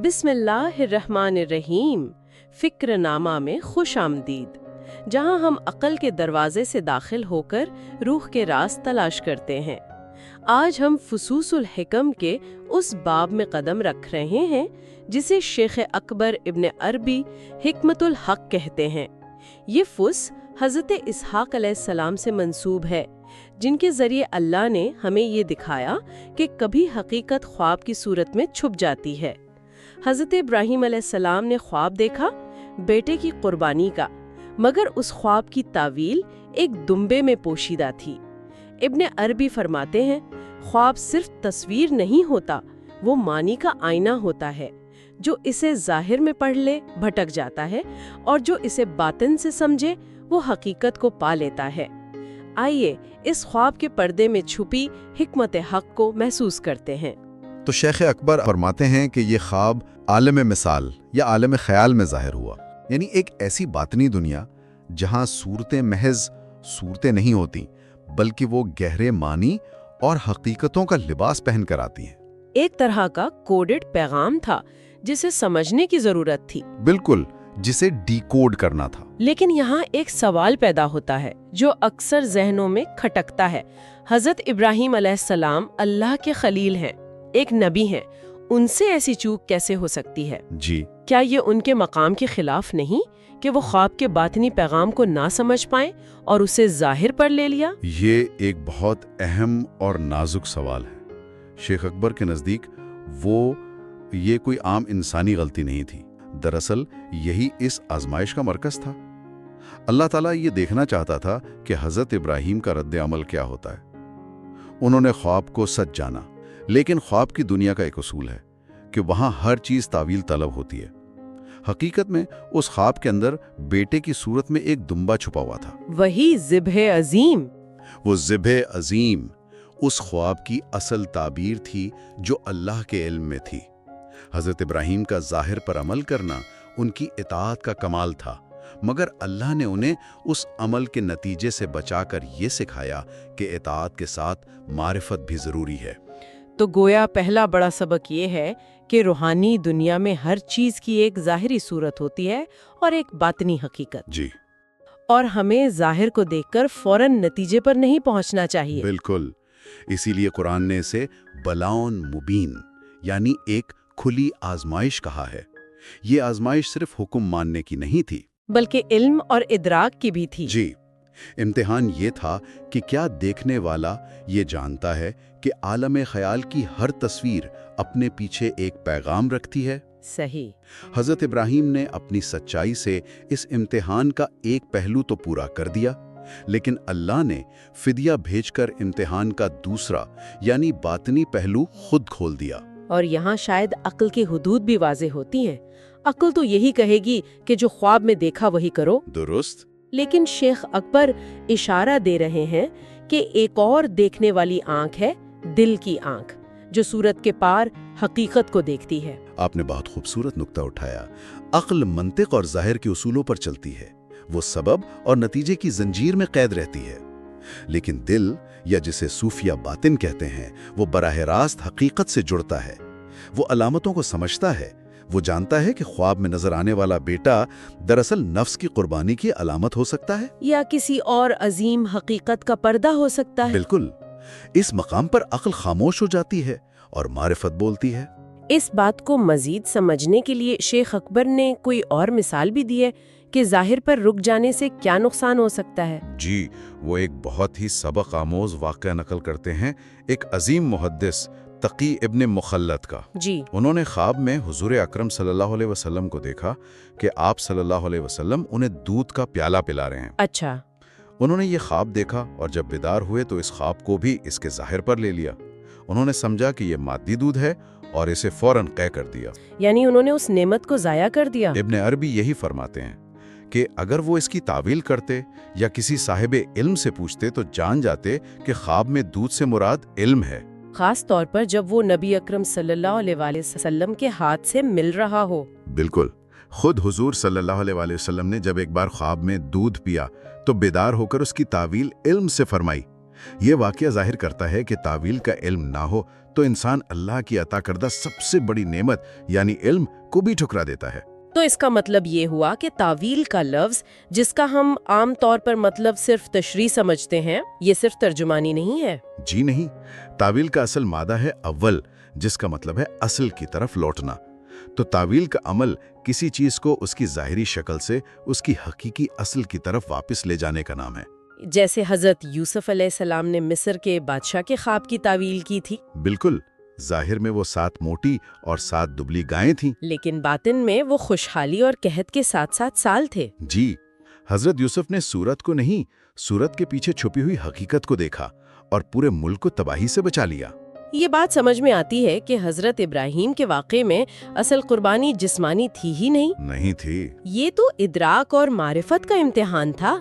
بسم اللہ الرحمن الرحیم فکر نامہ میں خوش آمدید، جہاں ہم عقل کے دروازے سے داخل ہو کر روح کے راز تلاش کرتے ہیں۔ آج ہم فصوص الحکم کے اس باب میں قدم رکھ رہے ہیں جسے شیخ اکبر ابن عربی حکمت الحق کہتے ہیں۔ یہ فص حضرت اسحاق علیہ السلام سے منسوب ہے، جن کے ذریعے اللہ نے ہمیں یہ دکھایا کہ کبھی حقیقت خواب کی صورت میں چھپ جاتی ہے۔ حضرت ابراہیم علیہ السلام نے خواب دیکھا بیٹے کی قربانی کا، مگر اس خواب کی تعویل ایک دمبے میں پوشیدہ تھی۔ ابن عربی فرماتے ہیں، خواب صرف تصویر نہیں ہوتا، وہ معنی کا آئینہ ہوتا ہے۔ جو اسے ظاہر میں پڑھ لے بھٹک جاتا ہے، اور جو اسے باطن سے سمجھے وہ حقیقت کو پا لیتا ہے۔ آئیے اس خواب کے پردے میں چھپی حکمت حق کو محسوس کرتے ہیں۔ تو شیخ اکبر فرماتے ہیں کہ یہ خواب عالم مثال یا عالم خیال میں ظاہر ہوا، یعنی ایک ایسی باطنی دنیا جہاں صورتیں محض صورتیں نہیں ہوتی، بلکہ وہ گہرے معنی اور حقیقتوں کا لباس پہن کر آتی ہیں۔ ایک طرح کا کوڈڈ پیغام تھا جسے سمجھنے کی ضرورت تھی، بالکل، جسے ڈی کوڈ کرنا تھا۔ لیکن یہاں ایک سوال پیدا ہوتا ہے جو اکثر ذہنوں میں کھٹکتا ہے۔ حضرت ابراہیم علیہ السلام اللہ کے خلیل ہیں، ایک نبی ہیں، ان سے ایسی چوک کیسے ہو سکتی ہے؟ جی، کیا یہ ان کے مقام کے خلاف نہیں کہ وہ خواب کے باطنی پیغام کو نہ سمجھ پائیں اور اسے ظاہر پر لے لیا؟ یہ ایک بہت اہم اور نازک سوال ہے۔ شیخ اکبر کے نزدیک یہ کوئی عام انسانی غلطی نہیں تھی، دراصل یہی اس آزمائش کا مرکز تھا۔ اللہ تعالیٰ یہ دیکھنا چاہتا تھا کہ حضرت ابراہیم کا رد عمل کیا ہوتا ہے۔ انہوں نے خواب کو سچ جانا، لیکن خواب کی دنیا کا ایک اصول ہے کہ وہاں ہر چیز تعویل طلب ہوتی ہے۔ حقیقت میں اس خواب کے اندر بیٹے کی صورت میں ایک دمبا چھپا ہوا تھا، وہی ذبح عظیم۔ وہ ذبح عظیم اس خواب کی اصل تعبیر تھی جو اللہ کے علم میں تھی۔ حضرت ابراہیم کا ظاہر پر عمل کرنا ان کی اطاعت کا کمال تھا، مگر اللہ نے انہیں اس عمل کے نتیجے سے بچا کر یہ سکھایا کہ اطاعت کے ساتھ معرفت بھی ضروری ہے۔ تو گویا پہلا بڑا سبق یہ ہے کہ روحانی دنیا میں ہر چیز کی ایک ظاہری صورت ہوتی ہے اور ایک باطنی حقیقت، جی، اور ہمیں ظاہر کو دیکھ کر فوراً نتیجے پر نہیں پہنچنا چاہیے۔ بالکل، اسی لیے قرآن نے اسے بلاؤن مبین یعنی ایک کھلی آزمائش کہا ہے۔ یہ آزمائش صرف حکم ماننے کی نہیں تھی، بلکہ علم اور ادراک کی بھی تھی۔ جی، امتحان یہ تھا کہ کیا دیکھنے والا یہ جانتا ہے کہ عالم خیال کی ہر تصویر اپنے پیچھے ایک پیغام رکھتی ہے۔ صحیح۔ حضرت ابراہیم نے اپنی سچائی سے اس امتحان کا ایک پہلو تو پورا کر دیا، لیکن اللہ نے فدیہ بھیج کر امتحان کا دوسرا یعنی باطنی پہلو خود کھول دیا۔ اور یہاں شاید عقل کی حدود بھی واضح ہوتی ہیں۔ عقل تو یہی کہے گی کہ جو خواب میں دیکھا وہی کرو، درست، لیکن شیخ اکبر اشارہ دے رہے ہیں کہ ایک اور دیکھنے والی آنکھ ہے، دل کی آنکھ، جو صورت کے پار حقیقت کو دیکھتی ہے۔ آپ نے بہت خوبصورت نقطہ اٹھایا۔ عقل منطق اور ظاہر کے اصولوں پر چلتی ہے، وہ سبب اور نتیجے کی زنجیر میں قید رہتی ہے، لیکن دل یا جسے صوفیہ باطن کہتے ہیں، وہ براہ راست حقیقت سے جڑتا ہے۔ وہ علامتوں کو سمجھتا ہے، وہ جانتا ہے کہ خواب میں نظر آنے والا بیٹا دراصل نفس کی قربانی کی علامت ہو سکتا ہے، یا کسی اور عظیم حقیقت کا پردہ ہو سکتا ہے۔ بالکل، اس مقام پر عقل خاموش ہو جاتی ہے اور معرفت بولتی ہے۔ اس بات کو مزید سمجھنے کے لیے شیخ اکبر نے کوئی اور مثال بھی دی ہے کہ ظاہر پر رک جانے سے کیا نقصان ہو سکتا ہے۔ جی، وہ ایک بہت ہی سبق آموز واقعہ نقل کرتے ہیں ایک عظیم محدث تقی ابن مخلد کا۔ جی، انہوں نے خواب میں حضور اکرم صلی اللہ علیہ وسلم کو دیکھا کہ آپ صلی اللہ علیہ وسلم انہیں دودھ کا پیالہ پلا رہے ہیں۔ اچھا۔ انہوں نے یہ خواب دیکھا اور جب بیدار ہوئے تو اس خواب کو بھی اس کے ظاہر پر لے لیا۔ انہوں نے سمجھا کہ یہ مادی دودھ ہے اور اسے فوراً قے کر دیا۔ یعنی انہوں نے اس نعمت کو ضائع کر دیا۔ ابن عربی یہی فرماتے ہیں کہ اگر وہ اس کی تعویل کرتے یا کسی صاحب علم سے پوچھتے تو جان جاتے کہ خواب میں دودھ سے مراد علم ہے، خاص طور پر جب وہ نبی اکرم صلی اللہ علیہ وسلم کے ہاتھ سے مل رہا ہو۔ بالکل، خود حضور صلی اللہ علیہ وسلم نے جب ایک بار خواب میں دودھ پیا تو بیدار ہو کر اس کی تعویل علم سے فرمائی، یہ واقعہ ظاہر کرتا ہے کہ تعویل کا علم نہ ہو تو انسان اللہ کی عطا کردہ سب سے بڑی نعمت یعنی علم کو بھی ٹھکرا دیتا ہے۔ تو اس کا مطلب یہ ہوا کہ تعویل کا لفظ، جس کا ہم عام طور پر مطلب صرف تشریح سمجھتے ہیں، یہ صرف ترجمانی نہیں ہے۔ جی نہیں، تعویل کا اصل مادہ ہے اول، جس کا مطلب ہے اصل کی طرف لوٹنا۔ تو تعویل کا عمل کسی چیز کو اس کی ظاہری شکل سے اس کی حقیقی اصل کی طرف واپس لے جانے کا نام ہے۔ جیسے حضرت یوسف علیہ السلام نے مصر کے بادشاہ کے خواب کی تعویل کی تھی۔ بالکل، ظاہر میں وہ 7 موٹی اور 7 دبلی گائیں تھیں، لیکن باطن میں وہ خوشحالی اور قحط کے ساتھ ساتھ سال تھے۔ جی، حضرت یوسف نے صورت کو نہیں، صورت کے پیچھے چھپی ہوئی حقیقت کو دیکھا اور پورے ملک کو تباہی سے بچا لیا۔ یہ بات سمجھ میں آتی ہے کہ حضرت ابراہیم کے واقعے میں اصل قربانی جسمانی تھی ہی نہیں تھی، یہ تو ادراک اور معرفت کا امتحان تھا۔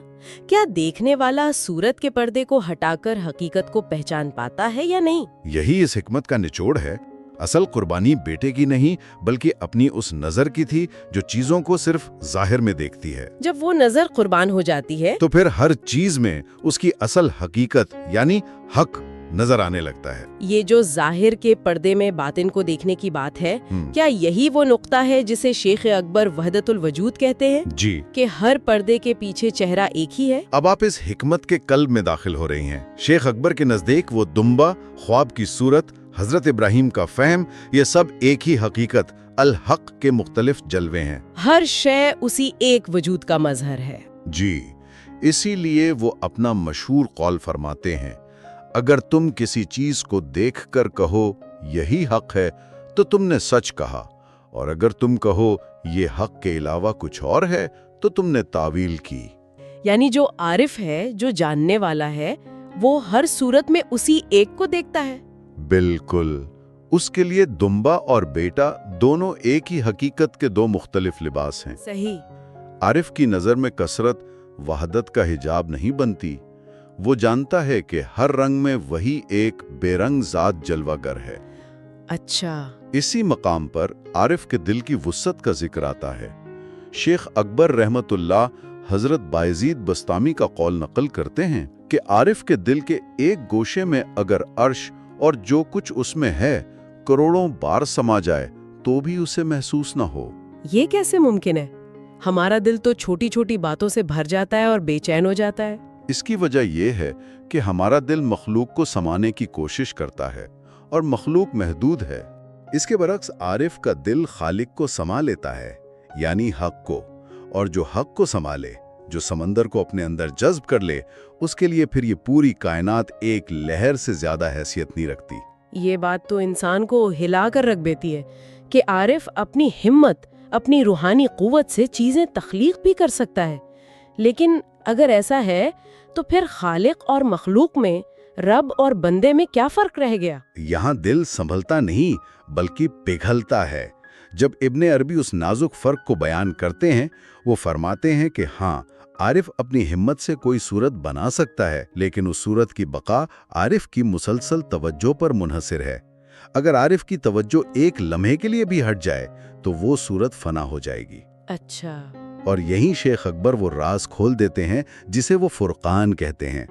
کیا دیکھنے والا صورت کے پردے کو ہٹا کر حقیقت کو پہچان پاتا ہے یا نہیں؟ یہی اس حکمت کا نچوڑ ہے۔ اصل قربانی بیٹے کی نہیں بلکہ اپنی اس نظر کی تھی جو چیزوں کو صرف ظاہر میں دیکھتی ہے۔ جب وہ نظر قربان ہو جاتی ہے تو پھر ہر چیز میں اس کی اصل حقیقت یعنی حق نظر آنے لگتا ہے۔ یہ جو ظاہر کے پردے میں باطن کو دیکھنے کی بات ہے، کیا یہی وہ نقطہ ہے جسے شیخ اکبر وحدت الوجود کہتے ہیں؟ جی، کہ ہر پردے کے پیچھے چہرہ ایک ہی ہے۔ اب آپ اس حکمت کے قلب میں داخل ہو رہی ہیں۔ شیخ اکبر کے نزدیک وہ دمبا، خواب کی صورت، حضرت ابراہیم کا فہم، یہ سب ایک ہی حقیقت الحق کے مختلف جلوے ہیں۔ ہر شے اسی ایک وجود کا مظہر ہے۔ جی، اسی لیے وہ اپنا مشہور قول فرماتے ہیں، اگر تم کسی چیز کو دیکھ کر کہو یہی حق ہے تو تم نے سچ کہا، اور اگر تم کہو یہ حق کے علاوہ کچھ اور ہے تو تم نے تعویل کی۔ یعنی جو عارف ہے، جو جاننے والا ہے، وہ ہر صورت میں اسی ایک کو دیکھتا ہے۔ بالکل، اس کے لیے دمبا اور بیٹا دونوں ایک ہی حقیقت کے 2 مختلف لباس ہیں۔ صحیح۔ عارف کی نظر میں کثرت وحدت کا حجاب نہیں بنتی، وہ جانتا ہے کہ ہر رنگ میں وہی ایک بے رنگ ذات جلوہ گر ہے۔ اچھا۔ اسی مقام پر عارف کے دل کی وسعت کا ذکر آتا ہے۔ شیخ اکبر رحمت اللہ حضرت بایزید بستامی کا قول نقل کرتے ہیں کہ عارف کے دل کے ایک گوشے میں اگر عرش اور جو کچھ اس میں ہے کروڑوں بار سما جائے تو بھی اسے محسوس نہ ہو۔ یہ کیسے ممکن ہے؟ ہمارا دل تو چھوٹی چھوٹی باتوں سے بھر جاتا ہے اور بے چین ہو جاتا ہے۔ اس کی وجہ یہ ہے کہ ہمارا دل مخلوق کو سمانے کی کوشش کرتا ہے اور مخلوق محدود ہے۔ اس کے برعکس عارف کا دل خالق کو سما لیتا ہے، یعنی حق کو، اور جو حق کو سنبھالے، جو سمندر کو اپنے اندر جذب کر لے، اس کے لیے پھر یہ پوری کائنات ایک لہر سے زیادہ حیثیت نہیں رکھتی۔ یہ بات تو انسان کو ہلا کر رکھ دیتی ہے کہ عارف اپنی ہمت، اپنی روحانی قوت سے چیزیں تخلیق بھی کر سکتا ہے۔ لیکن اگر ایسا ہے تو پھر خالق اور مخلوق میں، رب اور بندے میں کیا فرق رہ گیا؟ یہاں دل سنبھلتا نہیں بلکہ پگھلتا ہے۔ جب ابن عربی اس نازک فرق کو بیان کرتے ہیں، وہ فرماتے ہیں کہ ہاں، عارف اپنی ہمت سے کوئی صورت بنا سکتا ہے، لیکن اس صورت کی بقا عارف کی مسلسل توجہ پر منحصر ہے۔ اگر عارف کی توجہ ایک لمحے کے لیے بھی ہٹ جائے تو وہ صورت فنا ہو جائے گی۔ اچھا۔ اور یہیں شیخ اکبر وہ راز کھول دیتے ہیں جسے وہ فرقان کہتے ہیں۔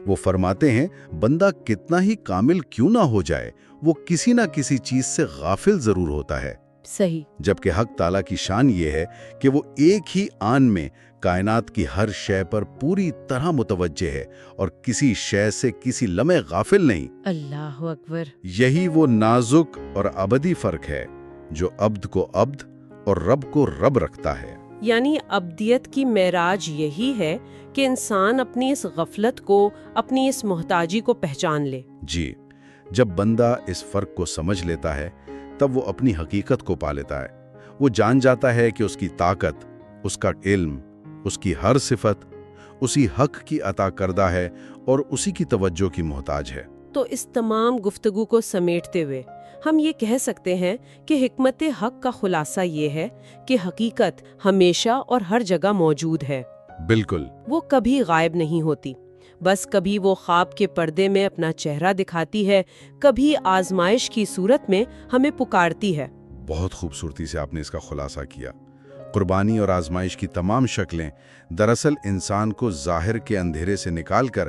وہ فرماتے ہیں بندہ کتنا ہی کامل کیوں نہ ہو جائے، وہ کسی نہ کسی چیز سے غافل ضرور ہوتا ہے۔ صحیح۔ جبکہ حق تعالیٰ کی شان یہ ہے کہ وہ ایک ہی آن میں کائنات کی ہر شے پر پوری طرح متوجہ ہے اور کسی شے سے کسی لمحے غافل نہیں۔ اللہ اکبر۔ یہی وہ نازک اور ابدی فرق ہے جو عبد کو عبد اور رب کو رب رکھتا ہے۔ یعنی ابدیت کی معراج یہی ہے کہ انسان اپنی اس غفلت کو، اپنی اس محتاجی کو پہچان لے۔ جی، جب بندہ اس فرق کو سمجھ لیتا ہے تب وہ اپنی حقیقت کو پا لیتا ہے۔ وہ جان جاتا ہے کہ اس کی طاقت، اس کا علم، اس کی ہر صفت اسی حق کی عطا کردہ ہے اور اسی کی توجہ کی محتاج ہے۔ تو اس تمام گفتگو کو سمیٹتے ہوئے ہم یہ کہہ سکتے ہیں کہ حکمت حق کا خلاصہ یہ ہے کہ حقیقت ہمیشہ اور ہر جگہ موجود ہے۔ بالکل۔ وہ کبھی غائب نہیں ہوتی، بس کبھی وہ خواب کے پردے میں اپنا چہرہ دکھاتی ہے، کبھی آزمائش کی صورت میں ہمیں پکارتی ہے۔ بہت خوبصورتی سے آپ نے اس کا خلاصہ کیا۔ قربانی اور آزمائش کی تمام شکلیں دراصل انسان کو ظاہر کے اندھیرے سے نکال کر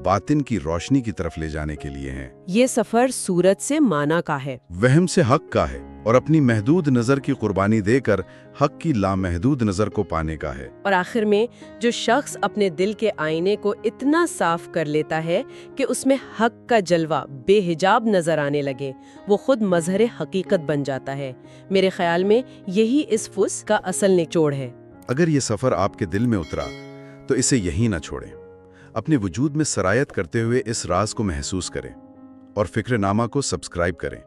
باطن کی روشنی کی طرف لے جانے کے لیے ہیں۔ یہ سفر صورت سے معنی کا ہے، وہم سے حق کا ہے، اور اپنی محدود نظر کی قربانی دے کر حق کی لامحدود نظر کو پانے کا ہے۔ اور آخر میں جو شخص اپنے دل کے آئینے کو اتنا صاف کر لیتا ہے کہ اس میں حق کا جلوہ بے حجاب نظر آنے لگے، وہ خود مظہر حقیقت بن جاتا ہے۔ میرے خیال میں یہی اس فس کا اصل نچوڑ ہے۔ اگر یہ سفر آپ کے دل میں اترا تو اسے یہیں نہ چھوڑیں، اپنے وجود میں سرایت کرتے ہوئے اس راز کو محسوس کریں، اور فکر نامہ کو سبسکرائب کریں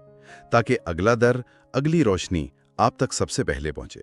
تاکہ اگلا در، اگلی روشنی آپ تک سب سے پہلے پہنچے۔